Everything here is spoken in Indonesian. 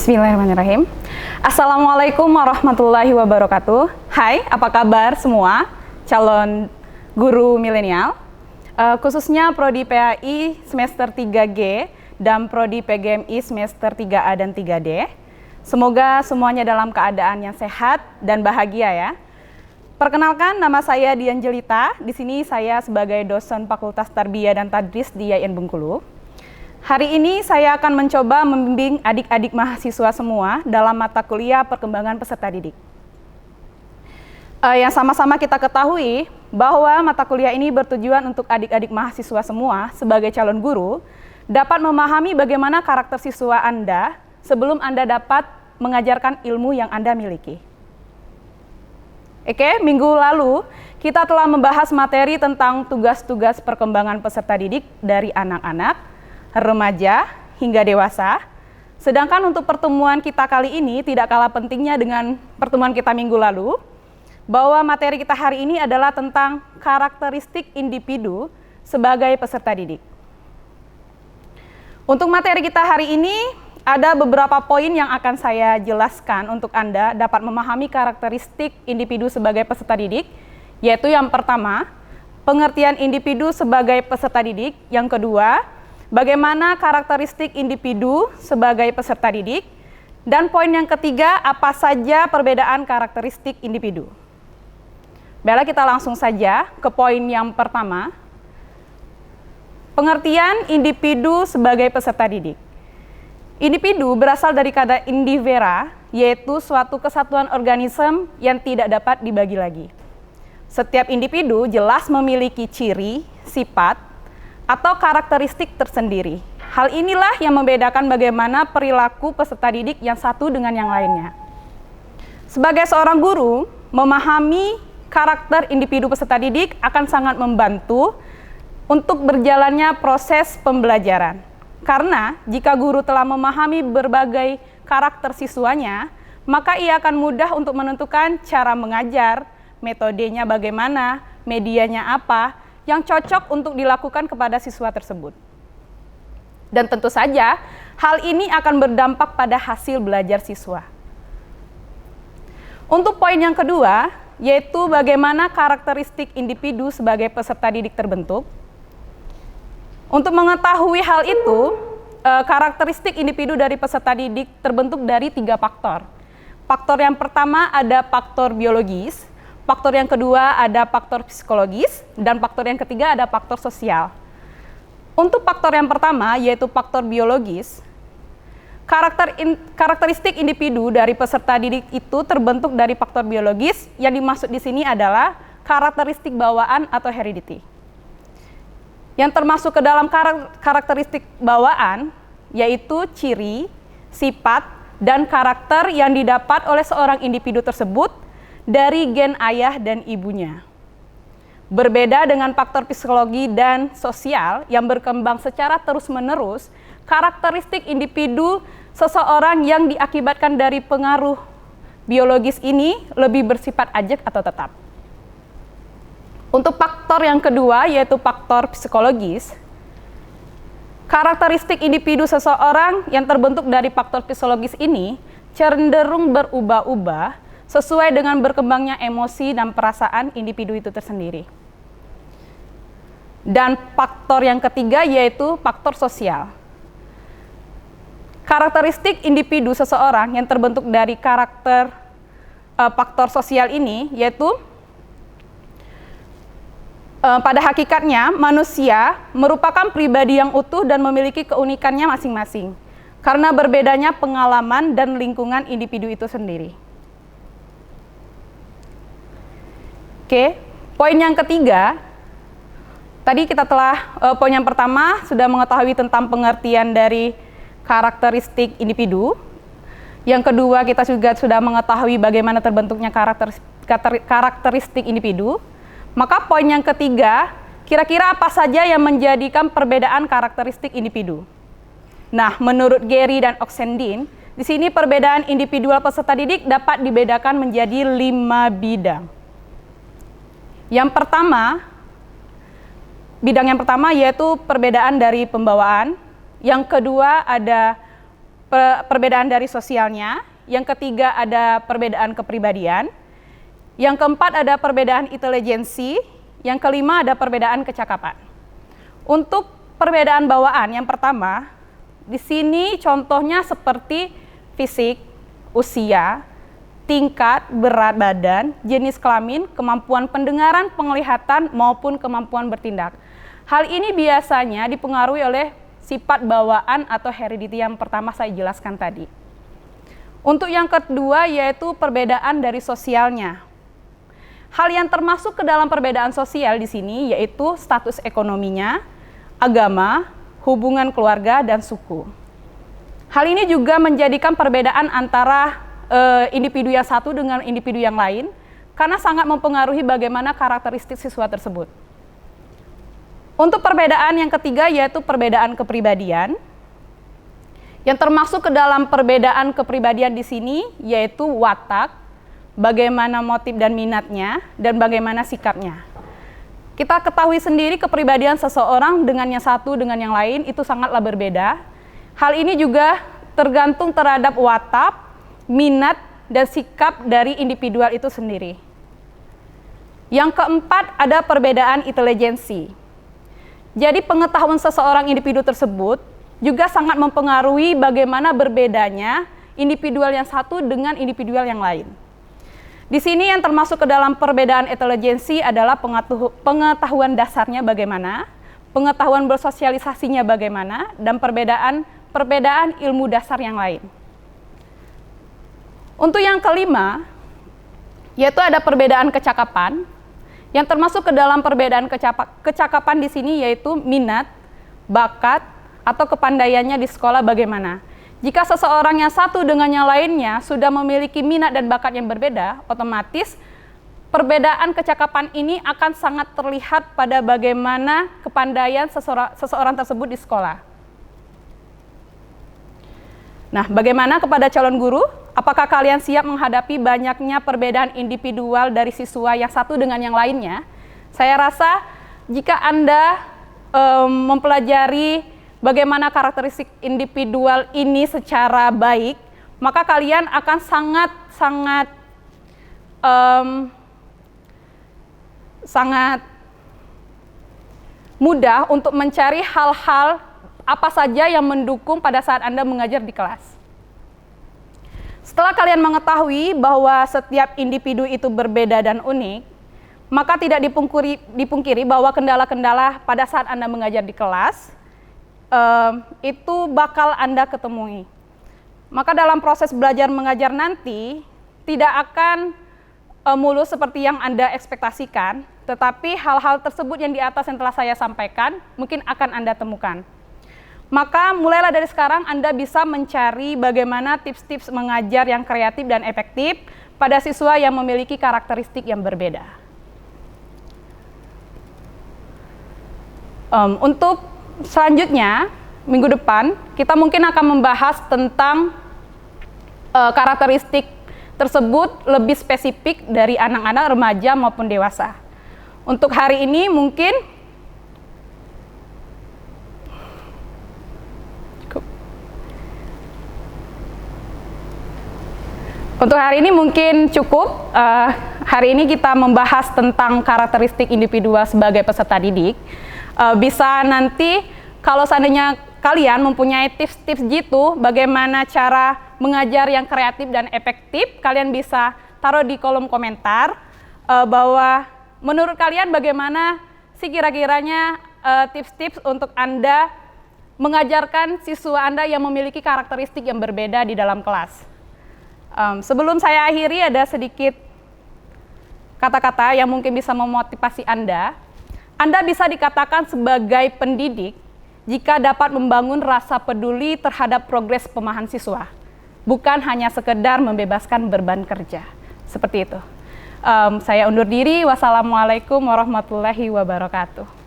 Bismillahirrahmanirrahim. Assalamualaikum warahmatullahi wabarakatuh. Hai, apa kabar semua calon guru milenial, khususnya Prodi PAI semester 3G dan Prodi PGMI semester 3A dan 3D. Semoga semuanya dalam keadaan yang sehat dan bahagia ya. Perkenalkan, nama saya Dian Jelita. Di sini saya sebagai dosen Fakultas Tarbiyah dan Tadris di IAIN Bengkulu. Hari ini saya akan mencoba membimbing adik-adik mahasiswa semua dalam mata kuliah perkembangan peserta didik. Yang sama-sama kita ketahui bahwa mata kuliah ini bertujuan untuk adik-adik mahasiswa semua sebagai calon guru dapat memahami bagaimana karakter siswa Anda sebelum Anda dapat mengajarkan ilmu yang Anda miliki. Oke, minggu lalu kita telah membahas materi tentang tugas-tugas perkembangan peserta didik dari anak-anak, remaja, hingga dewasa. Sedangkan untuk pertemuan kita kali ini tidak kalah pentingnya dengan pertemuan kita minggu lalu, bahwa materi kita hari ini adalah tentang karakteristik individu sebagai peserta didik. Untuk materi kita hari ini, ada beberapa poin yang akan saya jelaskan untuk Anda dapat memahami karakteristik individu sebagai peserta didik, yaitu yang pertama, pengertian individu sebagai peserta didik. Yang kedua, bagaimana karakteristik individu sebagai peserta didik. Dan poin yang ketiga, apa saja perbedaan karakteristik individu. Baiklah, kita langsung saja ke poin yang pertama. Pengertian individu sebagai peserta didik. Individu berasal dari kata indivera, yaitu suatu kesatuan organisme yang tidak dapat dibagi lagi. Setiap individu jelas memiliki ciri, sifat, atau karakteristik tersendiri. Hal inilah yang membedakan bagaimana perilaku peserta didik yang satu dengan yang lainnya. Sebagai seorang guru, memahami karakter individu peserta didik akan sangat membantu untuk berjalannya proses pembelajaran. Karena jika guru telah memahami berbagai karakter siswanya, maka ia akan mudah untuk menentukan cara mengajar, metodenya bagaimana, medianya apa, yang cocok untuk dilakukan kepada siswa tersebut. Dan tentu saja, hal ini akan berdampak pada hasil belajar siswa. Untuk poin yang kedua, yaitu bagaimana karakteristik individu sebagai peserta didik terbentuk. Untuk mengetahui hal itu, karakteristik individu dari peserta didik terbentuk dari 3 faktor. Faktor yang pertama ada faktor biologis, faktor yang kedua ada faktor psikologis, dan faktor yang ketiga ada faktor sosial. Untuk faktor yang pertama, yaitu faktor biologis, karakteristik individu dari peserta didik itu terbentuk dari faktor biologis. Yang dimaksud di sini adalah karakteristik bawaan atau heredity. Yang termasuk ke dalam karakteristik bawaan, yaitu ciri, sifat, dan karakter yang didapat oleh seorang individu tersebut dari gen ayah dan ibunya. Berbeda dengan faktor psikologi dan sosial yang berkembang secara terus-menerus, karakteristik individu seseorang yang diakibatkan dari pengaruh biologis ini lebih bersifat ajak atau tetap. Untuk faktor yang kedua, yaitu faktor psikologis, karakteristik individu seseorang yang terbentuk dari faktor psikologis ini cenderung berubah-ubah sesuai dengan berkembangnya emosi dan perasaan individu itu tersendiri. Dan faktor yang ketiga yaitu faktor sosial. Karakteristik individu seseorang yang terbentuk dari faktor sosial ini yaitu pada hakikatnya manusia merupakan pribadi yang utuh dan memiliki keunikannya masing-masing karena berbedanya pengalaman dan lingkungan individu itu sendiri. Oke, poin yang ketiga, tadi kita telah, poin yang pertama sudah mengetahui tentang pengertian dari karakteristik individu. Yang kedua, kita juga sudah mengetahui bagaimana terbentuknya karakteristik individu. Maka poin yang ketiga, kira-kira apa saja yang menjadikan perbedaan karakteristik individu? Nah, menurut Gary dan Oxendine, di sini perbedaan individual peserta didik dapat dibedakan menjadi 5 bidang. Bidang yang pertama yaitu perbedaan dari pembawaan. Yang kedua ada perbedaan dari sosialnya. Yang ketiga ada perbedaan kepribadian. Yang keempat ada perbedaan intelijensi. Yang kelima ada perbedaan kecakapan. Untuk perbedaan bawaan yang pertama, di sini contohnya seperti fisik, usia, tingkat berat badan, jenis kelamin, kemampuan pendengaran, penglihatan, maupun kemampuan bertindak. Hal ini biasanya dipengaruhi oleh sifat bawaan atau heredity yang pertama saya jelaskan tadi. Untuk yang kedua yaitu perbedaan dari sosialnya. Hal yang termasuk ke dalam perbedaan sosial di sini yaitu status ekonominya, agama, hubungan keluarga, dan suku. Hal ini juga menjadikan perbedaan antara individu yang satu dengan individu yang lain karena sangat mempengaruhi bagaimana karakteristik siswa tersebut. Untuk perbedaan yang ketiga yaitu perbedaan kepribadian. Yang termasuk ke dalam perbedaan kepribadian di sini yaitu watak, bagaimana motif dan minatnya, dan bagaimana sikapnya. Kita ketahui sendiri kepribadian seseorang dengan yang satu dengan yang lain itu sangatlah berbeda. Hal ini juga tergantung terhadap watak, minat, dan sikap dari individual itu sendiri. Yang keempat ada perbedaan intelijensi. Jadi pengetahuan seseorang individu tersebut juga sangat mempengaruhi bagaimana berbedanya individual yang satu dengan individual yang lain. Di sini yang termasuk ke dalam perbedaan intelijensi adalah pengetahuan dasarnya bagaimana, pengetahuan bersosialisasinya bagaimana, dan perbedaan ilmu dasar yang lain. Untuk yang kelima, yaitu ada perbedaan kecakapan, yang termasuk ke dalam perbedaan kecakapan di sini yaitu minat, bakat, atau kepandaiannya di sekolah bagaimana. Jika seseorang yang satu dengan yang lainnya sudah memiliki minat dan bakat yang berbeda, otomatis perbedaan kecakapan ini akan sangat terlihat pada bagaimana kepandaian seseorang tersebut di sekolah. Nah, bagaimana kepada calon guru? Apakah kalian siap menghadapi banyaknya perbedaan individual dari siswa yang satu dengan yang lainnya? Saya rasa jika Anda mempelajari bagaimana karakteristik individual ini secara baik, maka kalian akan sangat mudah untuk mencari hal-hal apa saja yang mendukung pada saat Anda mengajar di kelas. Setelah kalian mengetahui bahwa setiap individu itu berbeda dan unik, maka tidak dipungkiri bahwa kendala-kendala pada saat Anda mengajar di kelas itu bakal Anda ketemui. Maka dalam proses belajar mengajar nanti tidak akan mulus seperti yang Anda ekspektasikan, tetapi hal-hal tersebut yang di atas yang telah saya sampaikan mungkin akan Anda temukan. Maka mulailah dari sekarang Anda bisa mencari bagaimana tips-tips mengajar yang kreatif dan efektif pada siswa yang memiliki karakteristik yang berbeda. Untuk selanjutnya, minggu depan kita mungkin akan membahas tentang karakteristik tersebut lebih spesifik dari anak-anak, remaja maupun dewasa. Untuk hari ini mungkin cukup. Hari ini kita membahas tentang karakteristik individual sebagai peserta didik. Bisa nanti kalau seandainya kalian mempunyai tips-tips gitu, bagaimana cara mengajar yang kreatif dan efektif, kalian bisa taruh di kolom komentar bahwa menurut kalian bagaimana sih kira-kiranya tips-tips untuk Anda mengajarkan siswa Anda yang memiliki karakteristik yang berbeda di dalam kelas. Sebelum saya akhiri ada sedikit kata-kata yang mungkin bisa memotivasi Anda. Anda bisa dikatakan sebagai pendidik jika dapat membangun rasa peduli terhadap progres pemahaman siswa, bukan hanya sekedar membebaskan beban kerja. Seperti itu. Saya undur diri. Wassalamualaikum warahmatullahi wabarakatuh.